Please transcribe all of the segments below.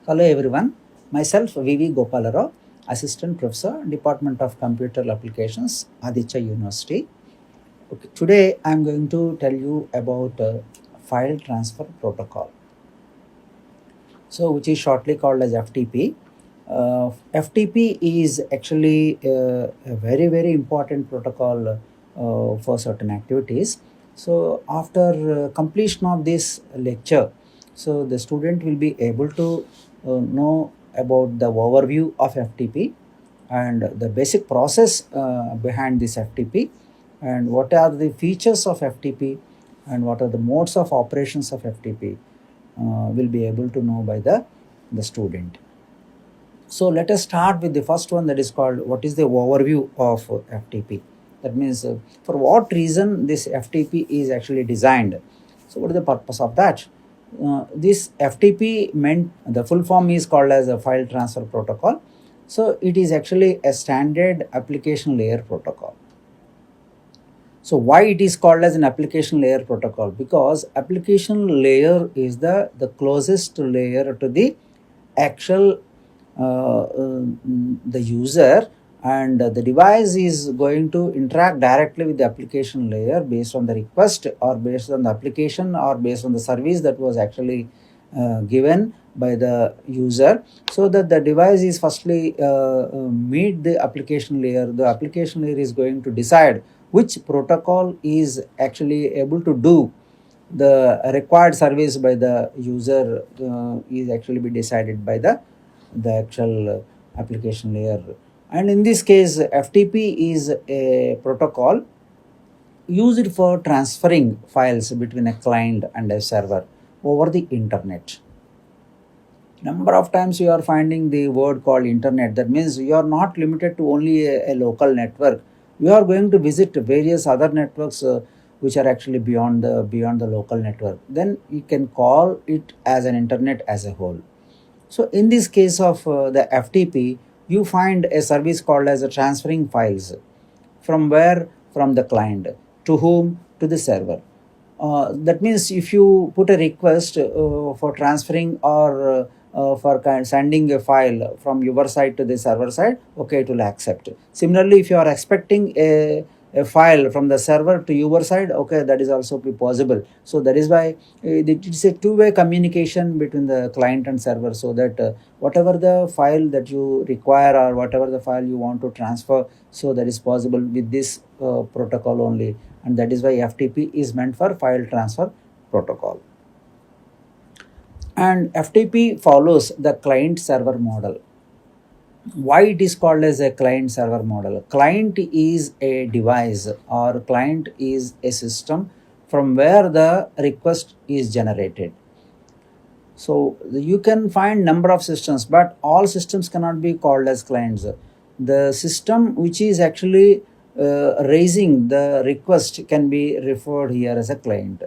Hello everyone, myself V.V.Gopala, Assistant Professor, Department of Computer Applications, Aditya University. Okay, today I am going to tell you about File Transfer Protocol, which is shortly called as FTP. FTP is actually a very important protocol for certain activities. So after completion of this lecture, so the student will be able to know about the overview of FTP and the basic process behind this FTP, and what are the features of FTP and what are the modes of operations of FTP will be able to know by the student. So let us start with the first one, that is called what is the overview of FTP. That means for what reason this FTP is actually designed. So what is the purpose of that? This FTP meant, the full form is called as a file transfer protocol. So it is actually a standard application layer protocol. So why it is called as an application layer protocol? Because application layer is the closest layer to the actual the user, and the device is going to interact directly with the application layer based on the request or based on the application or based on the service that was actually given by the user, so that the device is firstly meet the application layer. The application layer is going to decide which protocol is actually able to do the required service by the user, is actually be decided by the actual application layer. And in this case, FTP is a protocol used for transferring files between a client and a server over the internet. Number of times you are finding the word called internet. That means you are not limited to only a local network. You are going to visit various other networks which are actually beyond the local network. Then you can call it as an internet as a whole. So in this case of the FTP, you find a service called as a transferring files. From where? From the client. To whom? To the server. That means if you put a request for transferring or for sending a file from your side to the server side, okay, it will accept. Similarly, if you are expecting a file from the server to your side, okay, that is also be possible. So that is why it is a two-way communication between the client and server, so that whatever the file that you require or whatever the file you want to transfer, so that is possible with this protocol only. And that is why FTP is meant for file transfer protocol. And FTP follows the client server model. Why it is called as a client server model? Client is a device, or client is a system from where the request is generated. So you can find number of systems, but all systems cannot be called as clients. The system which is actually raising the request can be referred here as a client.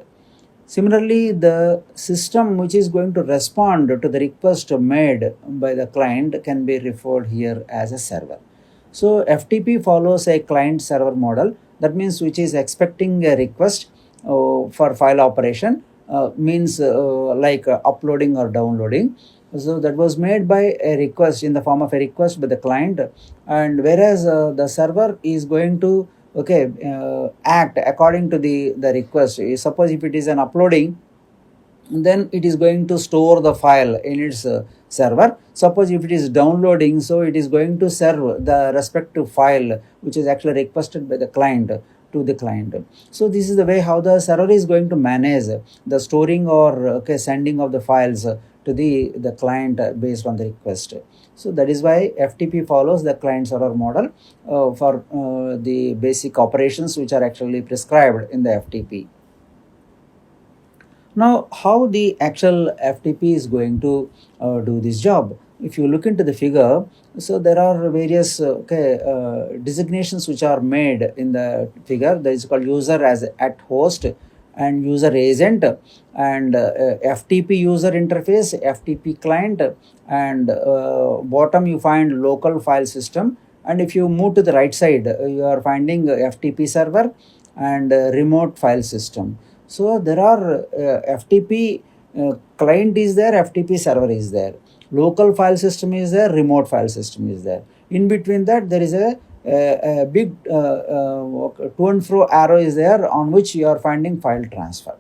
Similarly, the system which is going to respond to the request made by the client can be referred here as a server. So FTP follows a client server model. That means which is expecting a request for file operation, means like uploading or downloading. So that was made by a request, in the form of a request by the client, and whereas the server is going to act according to the request. Suppose if it is an uploading, then it is going to store the file in its server. Suppose if it is downloading, so it is going to serve the respective file which is actually requested by the client to the client. So this is the way how the server is going to manage the storing or sending of the files to the client based on the request. So that is why FTP follows the client server model for the basic operations which are actually prescribed in the FTP. Now, how the actual FTP is going to do this job? If you look into the figure, so there are various designations which are made in the figure. That is called user as at host and user agent, and FTP user interface, FTP client, and bottom you find local file system. And if you move to the right side, you are finding FTP server and remote file system. So there are FTP client is there, FTP server is there. Local file system is there, remote file system is there. In between that, there is a big to and fro arrow is there, on which you are finding file transfer.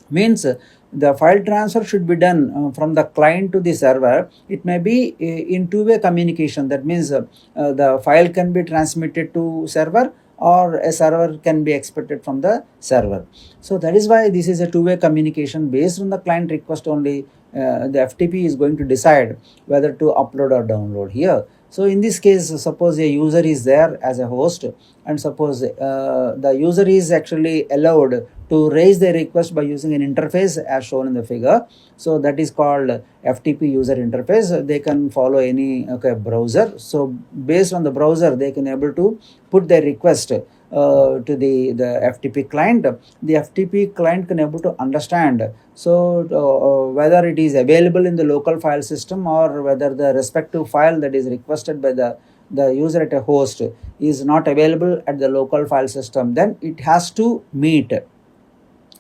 Means the file transfer should be done from the client to the server. It may be in two-way communication. That means the file can be transmitted to server, or a server can be expected from the server. So that is why this is a two-way communication. Based on the client request only, the FTP is going to decide whether to upload or download here. So in this case, suppose a user is there as a host, and suppose the user is actually allowed to raise the request by using an interface as shown in the figure. So that is called FTP user interface. They can follow any browser. So based on the browser, they can able to put their request to the FTP client. The FTP client can able to understand whether it is available in the local file system, or whether the respective file that is requested by the user at a host is not available at the local file system. Then it has to meet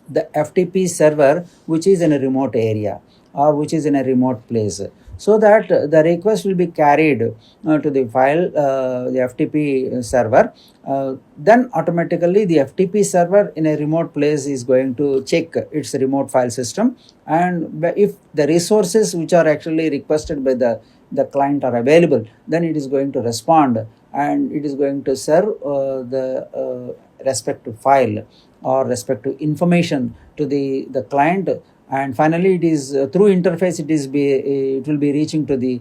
the FTP server which is in a remote area, or which is in a remote place, so that the request will be carried to the file, the FTP server. Then automatically the FTP server in a remote place is going to check its remote file system, and if the resources which are actually requested by the client are available, then it is going to respond, and it is going to serve the respective file or respective information to the client. And finally it is through interface, it will be reaching to the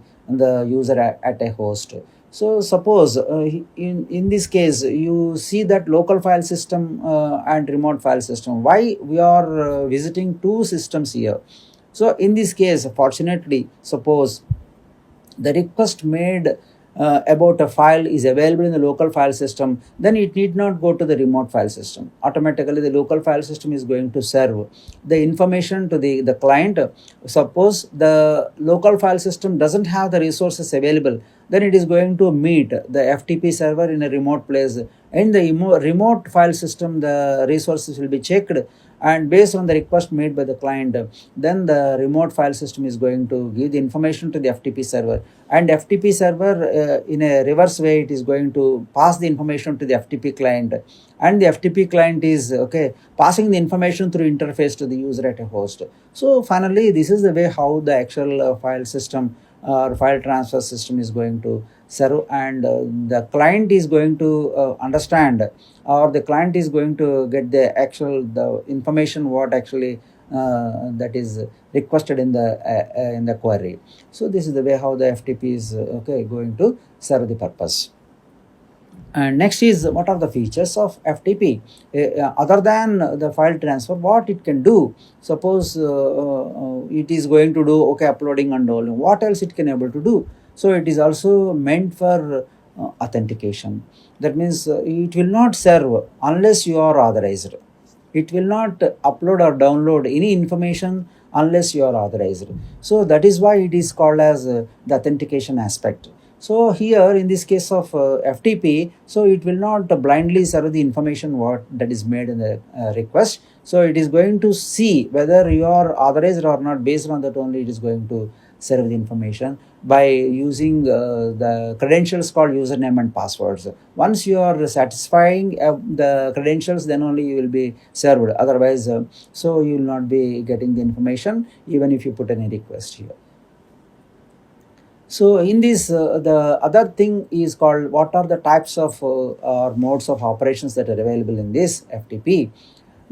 user at a host. So suppose in this case you see that local file system and remote file system, why we are visiting two systems here. So in this case, fortunately, suppose the request made about a file is available in the local file system, then it need not go to the remote file system. Automatically the local file system is going to serve the information to the client. Suppose the local file system doesn't have the resources available, then it is going to meet the FTP server in a remote place. In the remote file system, the resources will be checked, and based on the request made by the client, then the remote file system is going to give the information to the FTP server, and FTP server in a reverse way, it is going to pass the information to the FTP client, and the FTP client is passing the information through interface to the user at a host. So finally this is the way how the actual file system or file transfer system is going to serve, and the client is going to understand, or the client is going to get the information what actually that is requested in the query. So this is the way how the FTP is going to serve the purpose. And next is, what are the features of FTP other than the file transfer, what it can do. Suppose it is going to do uploading and downloading, what else it can able to do. So it is also meant for authentication. That means it will not serve unless you are authorized. It will not upload or download any information unless you are authorized. So that is why it is called as the authentication aspect. So here in this case of FTP, so it will not blindly serve the information what that is made in the request. So it is going to see whether you are authorized or not. Based on that only it is going to serve the information by using the credentials called username and passwords. Once you are satisfying the credentials, then only you will be served. Otherwise, so you will not be getting the information even if you put any request here. So in this, the other thing is called, what are the types of or modes of operations that are available in this FTP.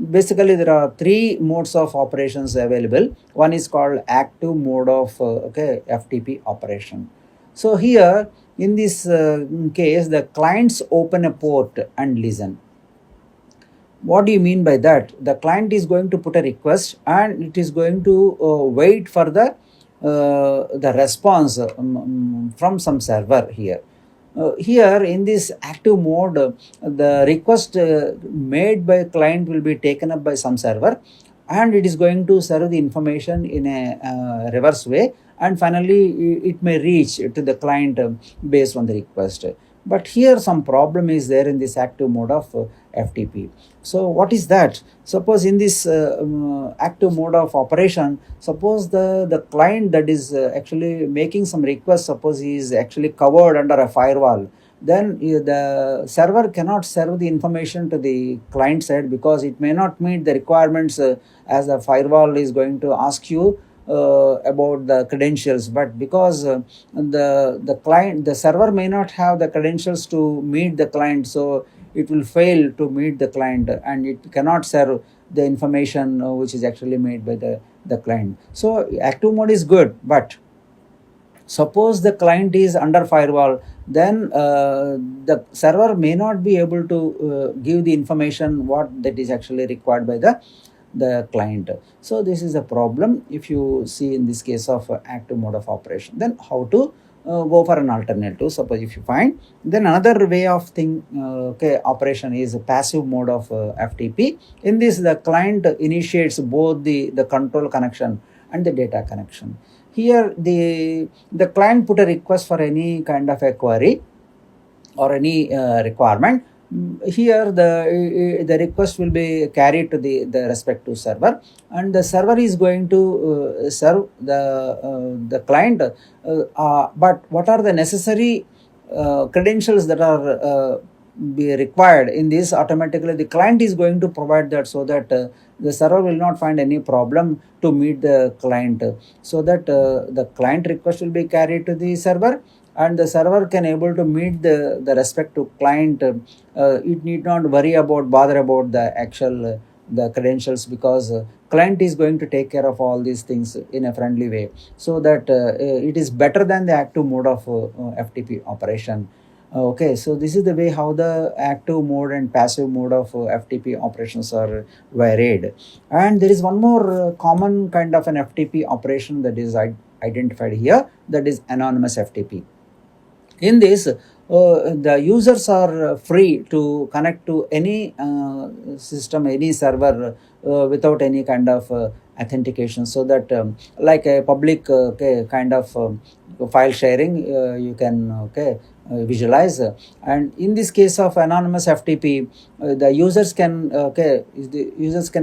Basically there are three modes of operations available. One is called active mode of FTP operation. So here in this case, the clients open a port and listen. What do you mean by that? The client is going to put a request, and it is going to wait for the response from some server here. Here in this active mode, the request made by client will be taken up by some server, and it is going to serve the information in a reverse way, and finally it may reach to the client based on the request. But here some problem is there in this active mode of FTP. So what is that? Suppose in this active mode of operation, suppose the client that is actually making some request, suppose he is actually covered under a firewall, then the server cannot serve the information to the client side, because it may not meet the requirements as the firewall is going to ask you about the credentials. But because the server may not have the credentials to meet the client, so it will fail to meet the client, and it cannot serve the information which is actually made by the client. So active mode is good, but suppose the client is under firewall, then the server may not be able to give the information what that is actually required by the client. So this is a problem if you see in this case of active mode of operation. Then how to go for an alternative? Suppose if you find, then another way of operation is passive mode of FTP. In this, the client initiates both the control connection and the data connection. Here the client put a request for any kind of a query or any requirement. Here the request will be carried to the respective server, and the server is going to serve the client. But what are the necessary credentials that are be required in this? Automatically the client is going to provide that, so that the server will not find any problem to meet the client, so that the client request will be carried to the server, and the server can able to meet the respective client. It need not bother about the actual the credentials, because client is going to take care of all these things in a friendly way, so that it is better than the active mode of FTP operation. Okay, so this is the way how the active mode and passive mode of FTP operations are varied. And there is one more common kind of an FTP operation that is identified here, that is anonymous FTP. In this, the users are free to connect to any system, any server without any kind of authentication, so that like a public kind of file sharing, you can visualize. And in this case of anonymous FTP, the users can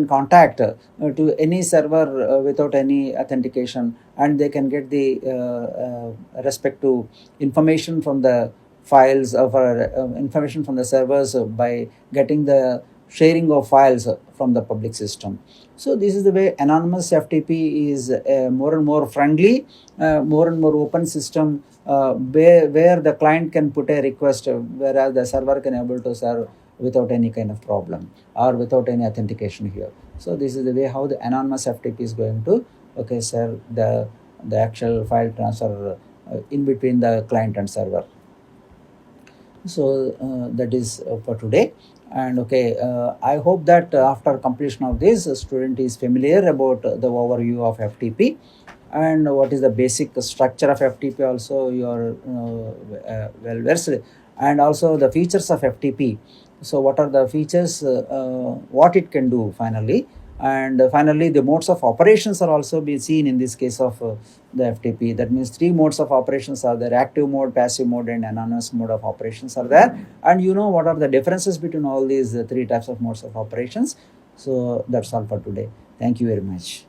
contact to any server without any authentication, and they can get the respective information from the files of information from the servers by getting the sharing of files from the public system. So this is the way anonymous FTP is more and more friendly, more and more open system, where the client can put a request, whereas the server can able to serve without any kind of problem or without any authentication here. So this is the way how the anonymous FTP is going to serve the actual file transfer in between the client and server. So that is for today. And I hope that after completion of this, a student is familiar about the overview of FTP and what is the basic structure of FTP. Also you are well versed, and also the features of FTP. So what are the features, what it can do finally, and finally the modes of operations are also be seen in this case of the FTP. That means 3 modes of operations are there: active mode, passive mode, and anonymous mode of operations are there. And you know what are the differences between all these 3 types of modes of operations. So that's all for today. Thank you very much.